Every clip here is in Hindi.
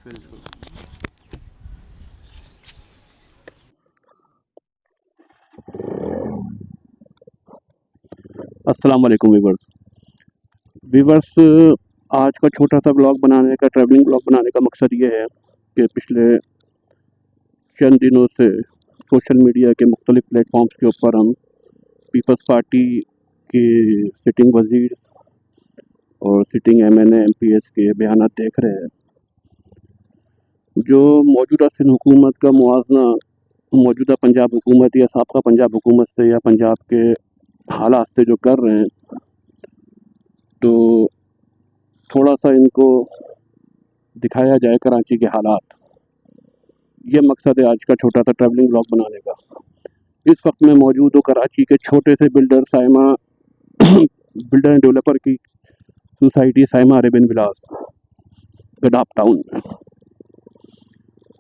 बिल्कुल। अस्सलाम वालेकुम वीवर्स। आज का छोटा सा ब्लॉग बनाने का, ट्रैवलिंग ब्लॉग बनाने का मकसद ये है कि पिछले चंद दिनों से सोशल मीडिया के मुख्तलिफ प्लेटफॉर्म्स के ऊपर हम पीपल्स पार्टी के सिटिंग वजीर और सिटिंग MNA MPs के बयान देख रहे हैं। जो मौजूदा सिंध हुकूमत का मुआवजा मौजूदा पंजाब हुकूमत या साबका पंजाब हुकूमत से या पंजाब के हालात से जो कर रहे हैं, तो थोड़ा सा इनको दिखाया जाए कराची के हालात। ये मकसद है आज का छोटा सा ट्रैवलिंग ब्लॉग बनाने का। इस वक्त मैं मौजूद हूँ कराची के छोटे से builder Saima builder end developer की सोसाइटी साइमा अरेबियन विलास गडाप टाउन में।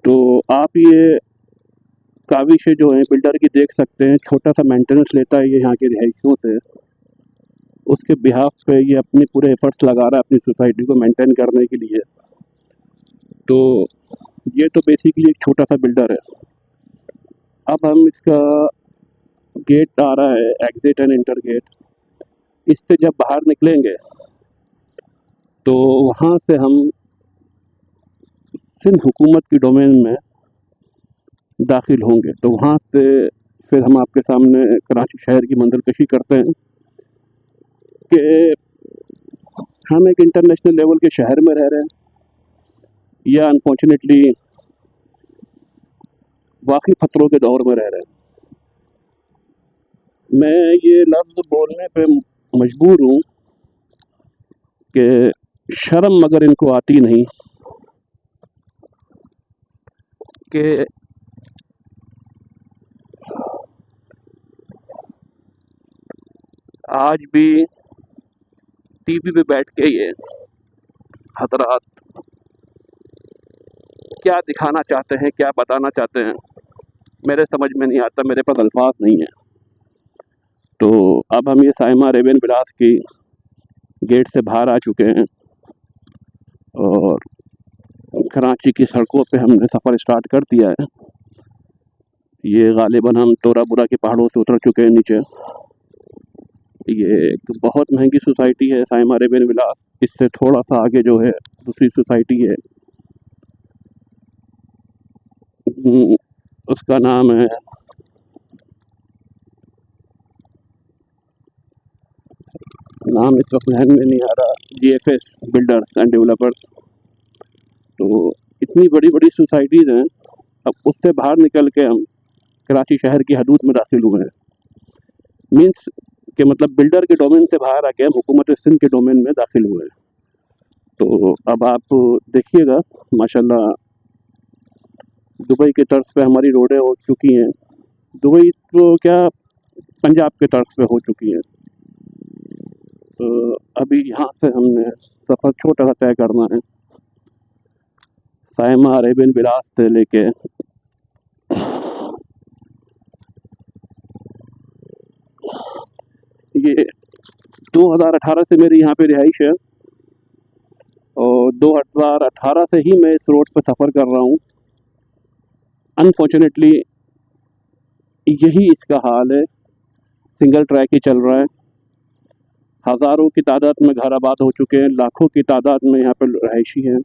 तो आप ये काविशें जो हैं बिल्डर की देख सकते हैं। छोटा सा मेंटेनेंस लेता है ये यहाँ के रिहायशियों से। उसके बिहाफ पे ये अपने पूरे एफर्ट्स लगा रहा है अपनी सोसाइटी को मेंटेन करने के लिए। तो ये तो बेसिकली एक छोटा सा बिल्डर है। अब हम इसका गेट आ रहा है, एग्जिट एंड इंटर गेट। इस पे जब बाहर निकलेंगे तो वहाँ से हम सिंध हुकूमत की डोमेन में दाखिल होंगे। तो वहाँ से फिर हम आपके सामने कराची शहर की मंजिलकशी करते हैं कि हम एक इंटरनेशनल लेवल के शहर में रह रहे हैं या अनफॉर्चुनेटली वाकई खतरों के दौर में रह रहे हैं। मैं ये लफ्ज़ बोलने पे मजबूर हूँ कि शर्म मगर इनको आती नहीं कि आज भी टीवी पे बैठ के ये हजरात क्या दिखाना चाहते हैं, क्या बताना चाहते हैं, मेरे समझ में नहीं आता, मेरे पास अल्फाज नहीं है। तो अब हम ये साइमा अरेबियन विलास की गेट से बाहर आ चुके हैं और कराची की सड़कों पे हमने सफ़र स्टार्ट कर दिया है। ये गालिबन हम तोरा बुरा के पहाड़ों से उतर चुके हैं नीचे। ये एक बहुत महंगी सोसाइटी है साइमा अरेबियन विलास। इससे थोड़ा सा आगे जो है दूसरी सोसाइटी है, उसका नाम है इस वक्त ध्यान में नहीं आ रहा, GFS बिल्डर्स एंड डेवलपर्स। तो इतनी बड़ी बड़ी सोसाइटीज़ हैं। अब उससे बाहर निकल के हम कराची शहर की हदूद में दाखिल हुए हैं। मीन्स कि मतलब बिल्डर के डोमेन से बाहर आके हम हुकूमत सिंध के डोमेन में दाखिल हुए हैं। तो अब आप देखिएगा माशाल्लाह दुबई के तर्ज पे हमारी रोडें हो चुकी हैं। दुबई तो क्या, पंजाब के तर्ज पे हो चुकी हैं। तो अभी यहाँ से हमने सफ़र छोटा सा तय करना है। साइमा अरेबियन विलास से लेके ये 2018 से मेरी यहाँ पे रिहाइश है और 2018 से ही मैं इस रोड पर सफ़र कर रहा हूँ। अनफॉर्चुनेटली यही इसका हाल है, सिंगल ट्रैक ही चल रहा है। हज़ारों की तादाद में घर आबाद हो चुके हैं, लाखों की तादाद में यहाँ पे रहायशी हैं।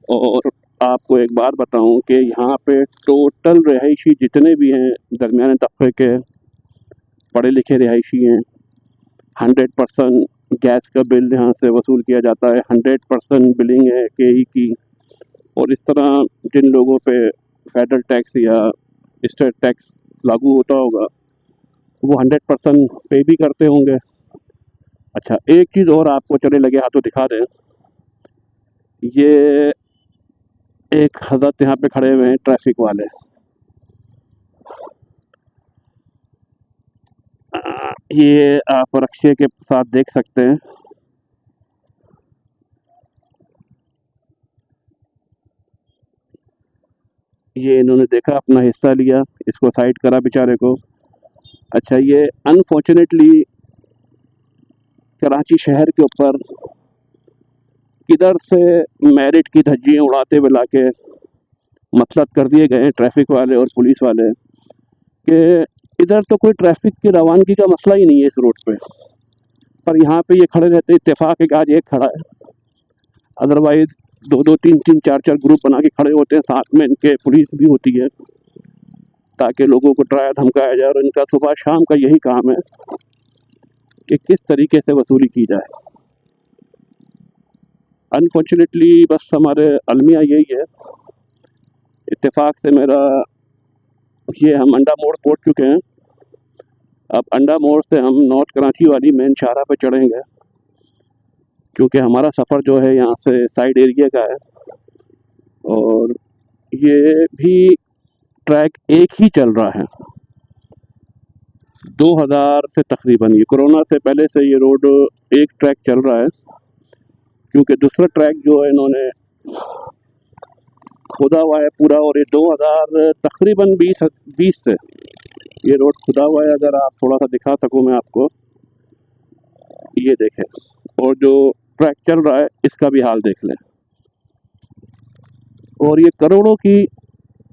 और आपको एक बात बताऊं कि यहाँ पे टोटल रहायशी जितने भी हैं दरमियाने तबके के पढ़े लिखे रहायशी हैं। 100% गैस का बिल यहाँ से वसूल किया जाता है, 100% बिलिंग है KE की। और इस तरह जिन लोगों पे फेडरल टैक्स या स्टेट टैक्स लागू होता होगा वो 100% पे भी करते होंगे। अच्छा, एक चीज़ और आपको चले लगे हाथों दिखा दें। ये एक हज़रत यहाँ पे खड़े हुए हैं ट्रैफिक वाले। ये आप रक्शे के साथ देख सकते हैं। ये इन्होंने देखा, अपना हिस्सा लिया, इसको साइड करा बेचारे को। अच्छा, ये अनफॉर्चुनेटली कराची शहर के ऊपर किधर से मेरिट की धज्जियाँ उड़ाते हुए लाके मसलत कर दिए गए हैं ट्रैफिक वाले और पुलिस वाले कि इधर तो कोई ट्रैफिक की रवानगी का मसला ही नहीं है इस रोड पे, पर यहाँ पे ये खड़े रहते, इत्तेफाक है कि आज एक खड़ा है, अदरवाइज दो दो तीन तीन चार चार ग्रुप बना के खड़े होते हैं, साथ में इनके पुलिस भी होती है ताकि लोगों को डराया धमकाया जाए। और इनका सुबह शाम का यही काम है कि किस तरीके से वसूली की जाए। अनफॉर्चुनेटली बस हमारे अलमिया यही है। इत्तेफाक से मेरा ये हम अंडा मोड़ पहुंच चुके हैं। अब अंडा मोड़ से हम नॉर्थ कराची वाली मेन शाहरा पे चढ़ेंगे, क्योंकि हमारा सफ़र जो है यहाँ से साइड एरिया का है और ये भी ट्रैक एक ही चल रहा है 2000 से तकरीबन। ये कोरोना से पहले से ये रोड एक ट्रैक चल रहा है, क्योंकि दूसरा ट्रैक जो है इन्होंने खुदा हुआ है पूरा, और ये 2000 तकरीबन 20 से ये रोड खुदा हुआ है। अगर आप थोड़ा सा दिखा सकूँ मैं आपको, ये देखें, और जो ट्रैक चल रहा है इसका भी हाल देख लें। और ये करोड़ों की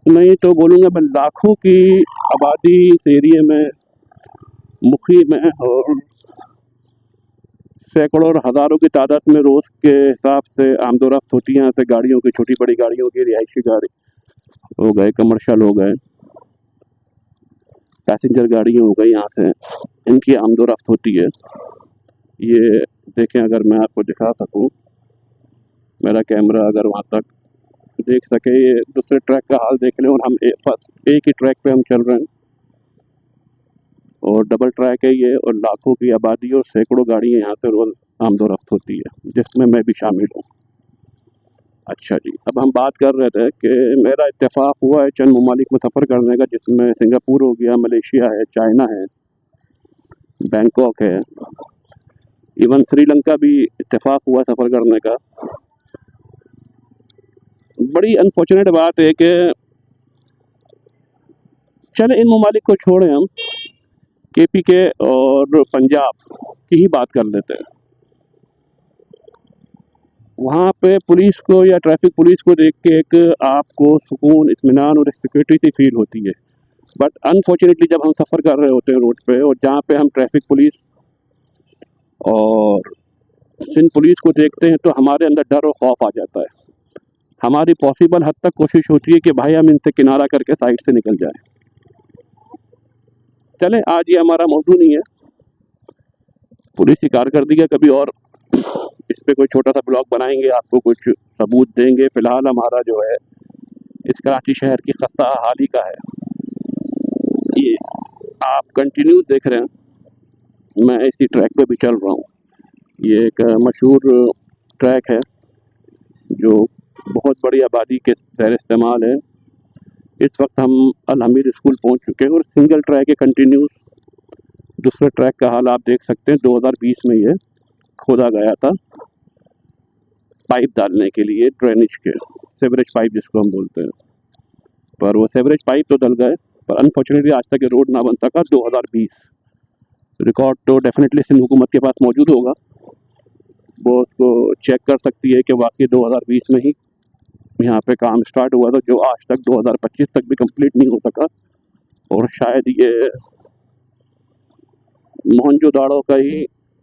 नहीं तो बोलूँगा मैं लाखों की आबादी इस एरिए में मुक़ीम है, और सैकड़ों और हज़ारों की तादाद में रोज़ के हिसाब से आमदोरफ्त होती है यहाँ से गाड़ियों की, छोटी बड़ी गाड़ियों की, रिहायशी गाड़ी हो गए, कमर्शियल हो गए, पैसेंजर गाड़ियाँ हो गई, यहाँ से इनकी आमदोरफ्त होती है। ये देखें, अगर मैं आपको दिखा सकूं, मेरा कैमरा अगर वहाँ तक देख सके, ये दूसरे ट्रैक का हाल देख लें। और हम एक ही ट्रैक पे हम चल रहे हैं और डबल ट्रैक है ये, और लाखों की आबादी और सैकड़ों गाड़ियाँ यहाँ से रोज़ आमदोरफ्त होती है, जिसमें मैं भी शामिल हूँ। अच्छा जी, अब हम बात कर रहे थे कि मेरा इत्तेफाक हुआ है चंद ममालिक में सफ़र करने का, जिसमें सिंगापुर हो गया, मलेशिया है, चाइना है, बैंकॉक है, इवन श्रीलंका भी इत्तेफाक हुआ सफ़र करने का। बड़ी अनफॉर्चुनेट बात है कि चले इन ममालिक को छोड़ें, हम KPK और पंजाब की ही बात कर लेते हैं। वहाँ पे पुलिस को या ट्रैफिक पुलिस को देख के एक आपको सुकून, इत्मीनान और सिक्योरिटी सी फील होती है। बट अनफॉर्चुनेटली जब हम सफ़र कर रहे होते हैं रोड पे, और जहाँ पे हम ट्रैफिक पुलिस और सिंध पुलिस को देखते हैं, तो हमारे अंदर डर और खौफ आ जाता है। हमारी पॉसिबल हद तक कोशिश होती है कि भाई हम इनसे किनारा करके साइड से निकल जाए। चले, आज ये हमारा मौजू नहीं है, पुलिस की कारकर्दगी का कभी और इस पे कोई छोटा सा ब्लॉग बनाएंगे, आपको कुछ सबूत देंगे। फ़िलहाल हमारा जो है इस कराची शहर की खस्ता हाली का है। ये आप कंटिन्यू देख रहे हैं, मैं इसी ट्रैक पे भी चल रहा हूँ। ये एक मशहूर ट्रैक है जो बहुत बड़ी आबादी के ज़ैर इस्तेमाल है। इस वक्त हम अल-हमीद स्कूल पहुँच चुके हैं और सिंगल ट्रैक है कंटिन्यूस। दूसरे ट्रैक का हाल आप देख सकते हैं, 2020 में ये खोदा गया था पाइप डालने के लिए, ड्रेनेज के, सेवरेज पाइप जिसको हम बोलते हैं। पर वो सेवरेज पाइप तो डल गए, पर अनफॉर्चुनेटली आज तक ये रोड ना बन सका। 2020 रिकॉर्ड तो डेफिनेटली सिंध हुकूमत के पास मौजूद होगा, वो उसको चेक कर सकती है कि वाकई 2020 में ही यहाँ पे काम स्टार्ट हुआ था, जो आज तक 2025 तक भी कंप्लीट नहीं हो सका। और शायद ये मोहनजोदाड़ो का ही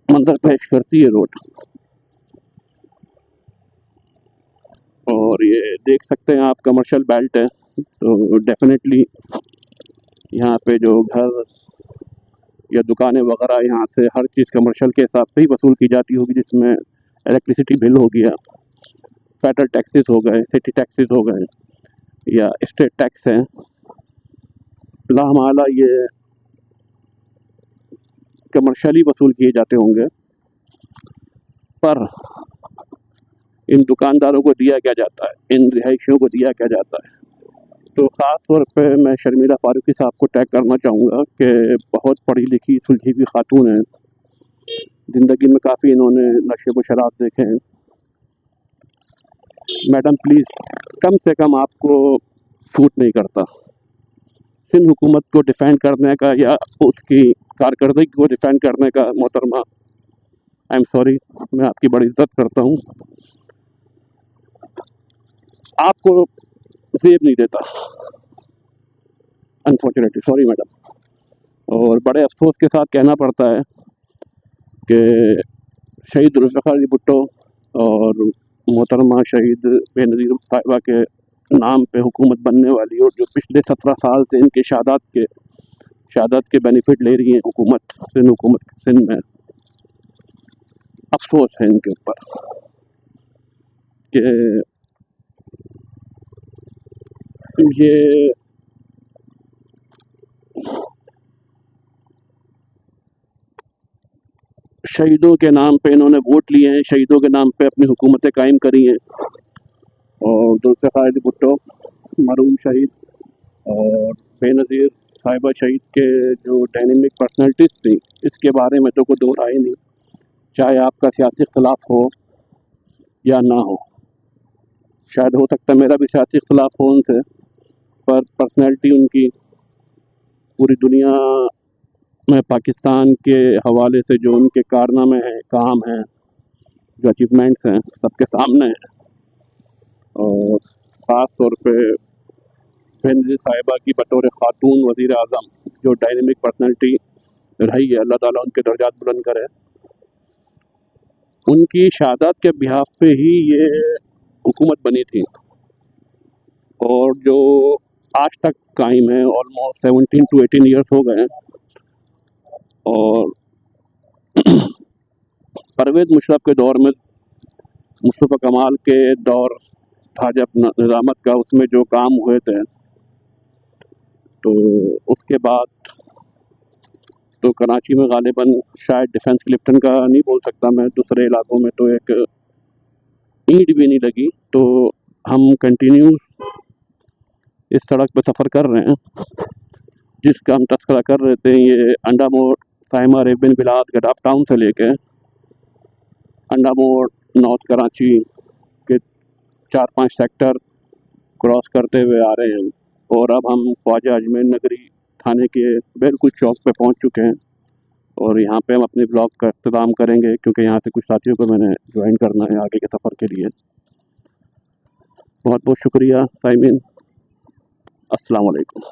मंजर पेश करती है रोड। और ये देख सकते हैं आप, कमर्शियल बेल्ट है, तो डेफिनेटली यहाँ पे जो घर या दुकानें वगैरह, यहाँ से हर चीज़ कमर्शियल के हिसाब से ही वसूल की जाती होगी, जिसमें इलेक्ट्रिसिटी बिल हो गया, फेडरल टैक्सेस हो गए, सिटी टैक्सेस हो गए, या स्टेट टैक्स हैं, लामाला ये कमर्शियली वसूल किए जाते होंगे। पर इन दुकानदारों को दिया क्या जाता है, इन रिहायशियों को दिया क्या जाता है? तो ख़ास तौर पे मैं शर्मिला फारूकी साहब को टैग करना चाहूँगा कि बहुत पढ़ी लिखी सुलझी हुई खातून हैं, ज़िंदगी में काफ़ी इन्होंने नशे व शराब देखे हैं। मैडम प्लीज़, कम से कम आपको छूट नहीं करता सिंध हुकूमत को डिफेंड करने का या उसकी कारकर्दगी को डिफेंड करने का। मोहतरमा, आई एम सॉरी, मैं आपकी बड़ी इज्जत करता हूँ, आपको जेब नहीं देता, अनफॉर्चुनेटली, सॉरी मैडम। और बड़े अफसोस के साथ कहना पड़ता है कि शहीद जुल्फ़िकार अली भुट्टो और मोहतरमा शहीद बेनज़ीर साहिबा के नाम पे हुकूमत बनने वाली, और जो पिछले 17 साल से इनके शहादत के बेनिफिट ले रही है हुकूमत सिंध में, अफसोस है इनके ऊपर कि ये शहीदों के नाम पे इन्होंने वोट लिए हैं, शहीदों के नाम पे अपनी हुकूमतें कायम करी हैं। और जुल्फ़िकार अली भुट्टो मरहूम शहीद और बेनज़ीर साहिबा शहीद के जो डायनेमिक पर्सनैलिटीज़ थी, इसके बारे में तो कोई दो राय नहीं, चाहे आपका सियासी इख्तलाफ हो या ना हो। शायद हो सकता है मेरा भी सियासी इख्तलाफ हो उनसे, पर पर्सनैलिटी उनकी पूरी दुनिया में पाकिस्तान के हवाले से जो उनके कारनामे हैं, काम हैं, जो अचीवमेंट्स हैं, सबके सामने हैं। और ख़ास तौर पे बेनज़ीर साहिबा की बतौर ख़ातून वज़ीर आज़म जो डायनेमिक पर्सनैलिटी रही है, अल्लाह ताला उनके दर्जात बुलंद करे। उनकी शहादत के बिहाफ पे ही ये हुकूमत बनी थी, और जो आज तक कायम है, ऑलमोस्ट 17 to 18 ईयर्स हो गए हैं। और परवेज़ मुशर्रफ के दौर में, मुस्तफ़ा कमाल के दौर था जब निज़ामत का, उसमें जो काम हुए थे, तो उसके बाद तो कराची में गालिबन शायद डिफेंस क्लिफ्टन का नहीं बोल सकता मैं, दूसरे इलाकों में तो एक ईंट भी नहीं लगी। तो हम कंटिन्यू इस सड़क पर सफ़र कर रहे हैं जिसका हम तस्करा कर रहे थे। ये अंडा मोड़, साइमा रेबिन बिलात गडाफ टाउन से लेके अंडा मोड़ नॉर्थ कराची के 4-5 सेक्टर क्रॉस करते हुए आ रहे हैं, और अब हम ख्वाजा अजमेर नगरी थाने के बिल्कुल चौक पे पहुंच चुके हैं। और यहाँ पे हम अपने ब्लॉग का इख्तिताम करेंगे, क्योंकि यहाँ से कुछ साथियों को मैंने ज्वाइन करना है आगे के सफ़र के लिए। बहुत बहुत शुक्रिया साइमिन, अस्सलाम वालेकुम।